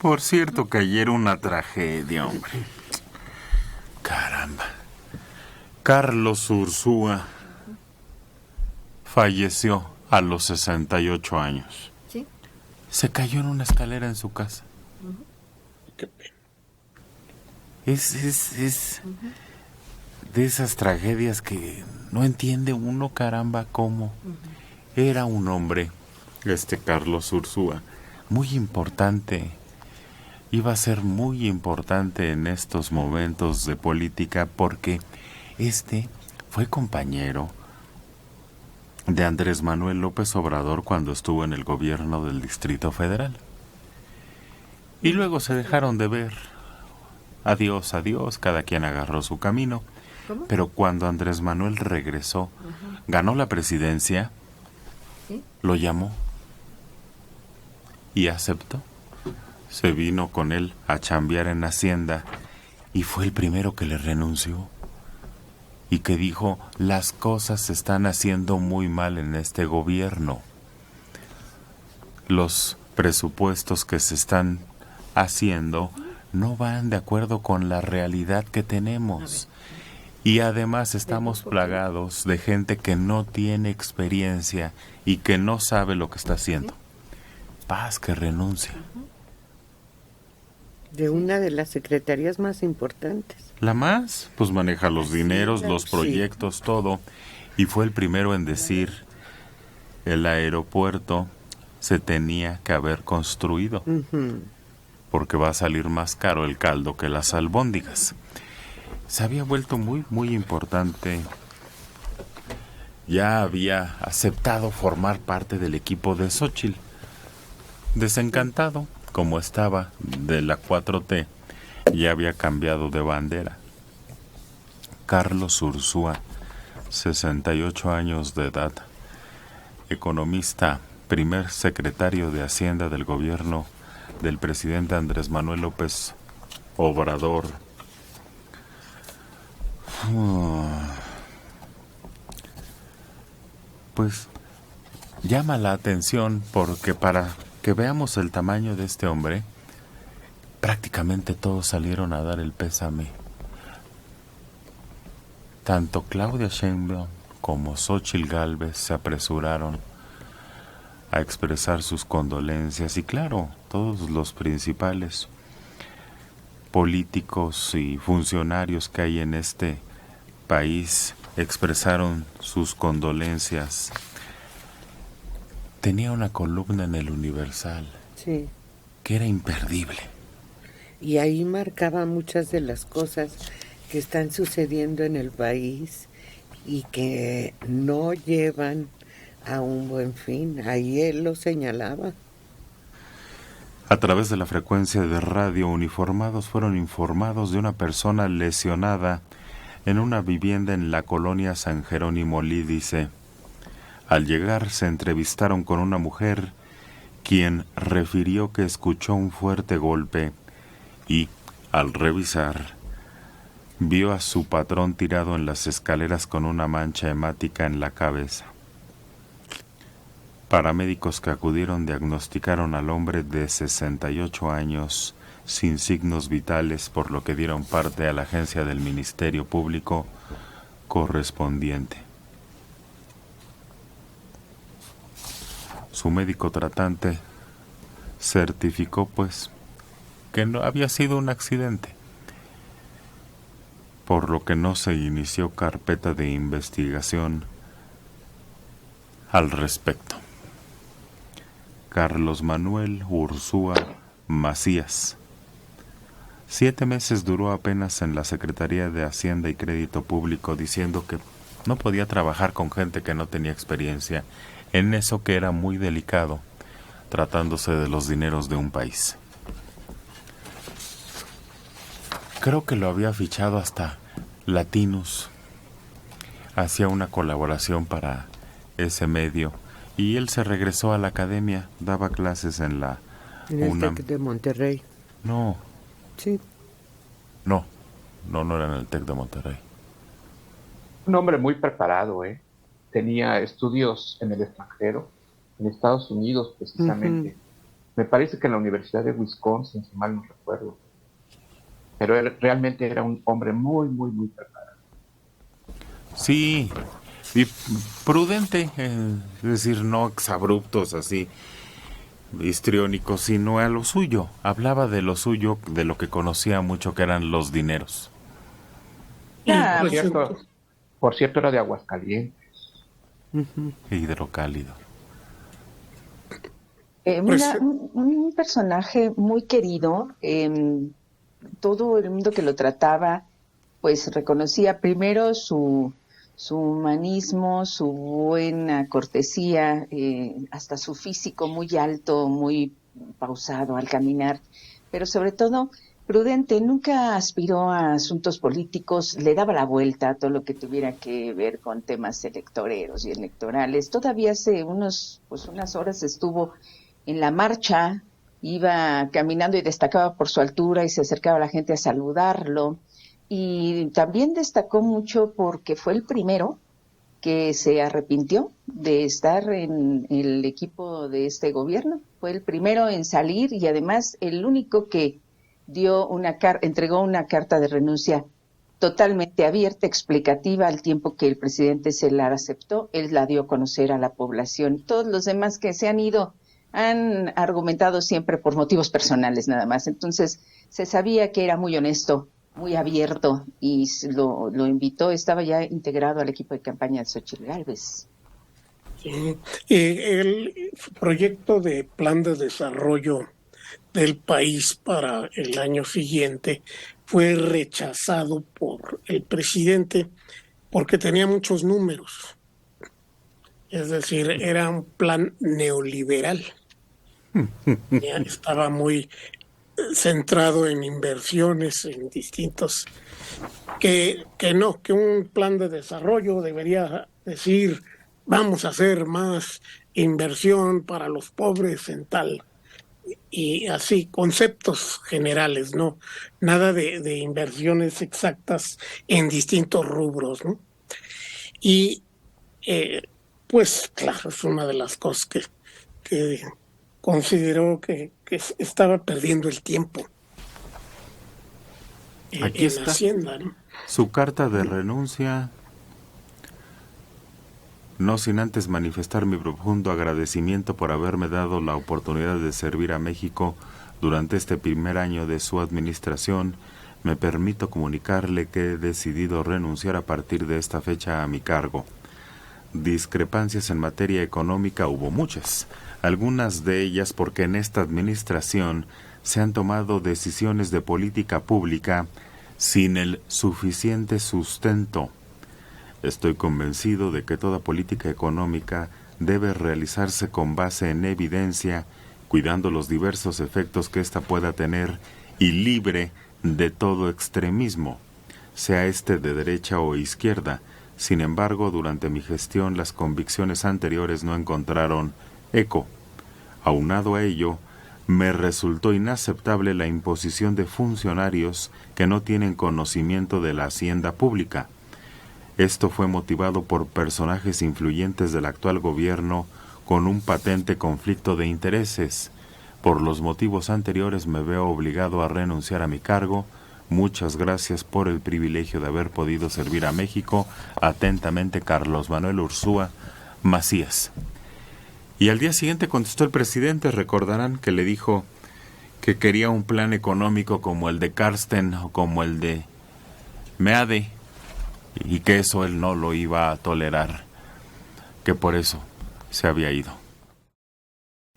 Por cierto que ayer una tragedia, hombre. Caramba. Carlos Ursúa falleció a los 68 años. Sí. Se cayó en una escalera en su casa. Qué pena. Es de esas tragedias que no entiende uno, caramba, cómo. Era un hombre, Carlos Ursúa, muy importante. Iba a ser muy importante en estos momentos de política porque fue compañero de Andrés Manuel López Obrador cuando estuvo en el gobierno del Distrito Federal. Y luego se dejaron de ver. Adiós, adiós, cada quien agarró su camino. ¿Cómo? Pero cuando Andrés Manuel regresó, ganó la presidencia, ¿Sí? lo llamó y aceptó. Se vino con él a chambear en Hacienda y fue el primero que le renunció y que dijo, las cosas se están haciendo muy mal en este gobierno. Los presupuestos que se están haciendo no van de acuerdo con la realidad que tenemos. Y además estamos plagados de gente que no tiene experiencia y que no sabe lo que está haciendo. Paz, que renuncia. De una de las secretarías más importantes. La más, pues maneja los dineros, los proyectos, todo. Y fue el primero en decir, el aeropuerto se tenía que haber construido. Porque va a salir más caro el caldo que las albóndigas. Se había vuelto muy, muy importante. Ya había aceptado formar parte del equipo de Xóchitl. Desencantado, como estaba, de la 4T, ya había cambiado de bandera. Carlos Ursúa, 68 años de edad, economista, primer secretario de Hacienda del gobierno del presidente Andrés Manuel López Obrador. Pues llama la atención porque para que veamos el tamaño de este hombre, prácticamente todos salieron a dar el pésame. Tanto Claudia Sheinbaum como Xóchitl Gálvez se apresuraron a expresar sus condolencias y claro, todos los principales políticos y funcionarios que hay en este país expresaron sus condolencias. Tenía una columna en el Universal, sí, que era imperdible. Y ahí marcaba muchas de las cosas que están sucediendo en el país y que no llevan a un buen fin. Ahí él lo señalaba. A través de la frecuencia de radio, uniformados fueron informados de una persona lesionada en una vivienda en la colonia San Jerónimo Lídice. Al llegar se entrevistaron con una mujer, quien refirió que escuchó un fuerte golpe y, al revisar, vio a su patrón tirado en las escaleras con una mancha hemática en la cabeza. Paramédicos que acudieron diagnosticaron al hombre de 68 años sin signos vitales, por lo que dieron parte a la agencia del Ministerio Público correspondiente. Su médico tratante certificó, pues, que no había sido un accidente, por lo que no se inició carpeta de investigación al respecto. Carlos Manuel Ursúa Macías. 7 meses duró apenas en la Secretaría de Hacienda y Crédito Público, diciendo que no podía trabajar con gente que no tenía experiencia en eso que era muy delicado, tratándose de los dineros de un país. Creo que lo había fichado hasta Latinus. Hacía una colaboración para ese medio y él se regresó a la academia, daba clases en la En el UNAM. TEC de Monterrey. No, Sí. no era en el TEC de Monterrey. Un hombre muy preparado, ¿eh? Tenía estudios en el extranjero, en Estados Unidos precisamente. Me parece que en la Universidad de Wisconsin, si mal no recuerdo. Pero él realmente era un hombre muy, muy, muy preparado. Sí, y prudente, es decir, no exabruptos así, histriónicos, sino a lo suyo. Hablaba de lo suyo, de lo que conocía mucho, que eran los dineros. Y Por pues cierto, por cierto era de Aguascalientes. Hidrocálido. Mira, un personaje muy querido, todo el mundo que lo trataba, pues reconocía primero su humanismo, su buena cortesía, hasta su físico muy alto, muy pausado al caminar, pero sobre todo prudente, nunca aspiró a asuntos políticos, le daba la vuelta a todo lo que tuviera que ver con temas electoreros y electorales. Todavía hace unas horas estuvo en la marcha, iba caminando y destacaba por su altura y se acercaba a la gente a saludarlo. Y también destacó mucho porque fue el primero que se arrepintió de estar en el equipo de este gobierno. Fue el primero en salir y además el único que entregó una carta de renuncia totalmente abierta, explicativa, al tiempo que el presidente se la aceptó. Él la dio a conocer a la población. Todos los demás que se han ido han argumentado siempre por motivos personales nada más. Entonces se sabía que era muy honesto, muy abierto, y lo invitó. Estaba ya integrado al equipo de campaña de Xóchitl Gálvez. Sí. El proyecto de plan de desarrollo del país para el año siguiente fue rechazado por el presidente porque tenía muchos números. Es decir, era un plan neoliberal. Ya estaba muy centrado en inversiones en distintos, que un plan de desarrollo debería decir vamos a hacer más inversión para los pobres en tal, y así, conceptos generales, no nada de inversiones exactas en distintos rubros, ¿no? Y pues claro, es una de las cosas que consideró que estaba perdiendo el tiempo Aquí en está Hacienda, ¿no? su carta de renuncia, no sin antes manifestar mi profundo agradecimiento por haberme dado la oportunidad de servir a México durante este primer año de su administración. Me permito comunicarle que he decidido renunciar a partir de esta fecha a mi cargo. Discrepancias en materia económica hubo muchas, algunas de ellas porque en esta administración se han tomado decisiones de política pública sin el suficiente sustento. Estoy convencido de que toda política económica debe realizarse con base en evidencia, cuidando los diversos efectos que ésta pueda tener y libre de todo extremismo, sea este de derecha o izquierda. Sin embargo, durante mi gestión las convicciones anteriores no encontraron eco. Aunado a ello, me resultó inaceptable la imposición de funcionarios que no tienen conocimiento de la hacienda pública. Esto fue motivado por personajes influyentes del actual gobierno con un patente conflicto de intereses. Por los motivos anteriores me veo obligado a renunciar a mi cargo. Muchas gracias por el privilegio de haber podido servir a México. Atentamente, Carlos Manuel Ursúa Macías. Y al día siguiente contestó el presidente. Recordarán que le dijo que quería un plan económico como el de Carsten o como el de Meade, y que eso él no lo iba a tolerar, que por eso se había ido.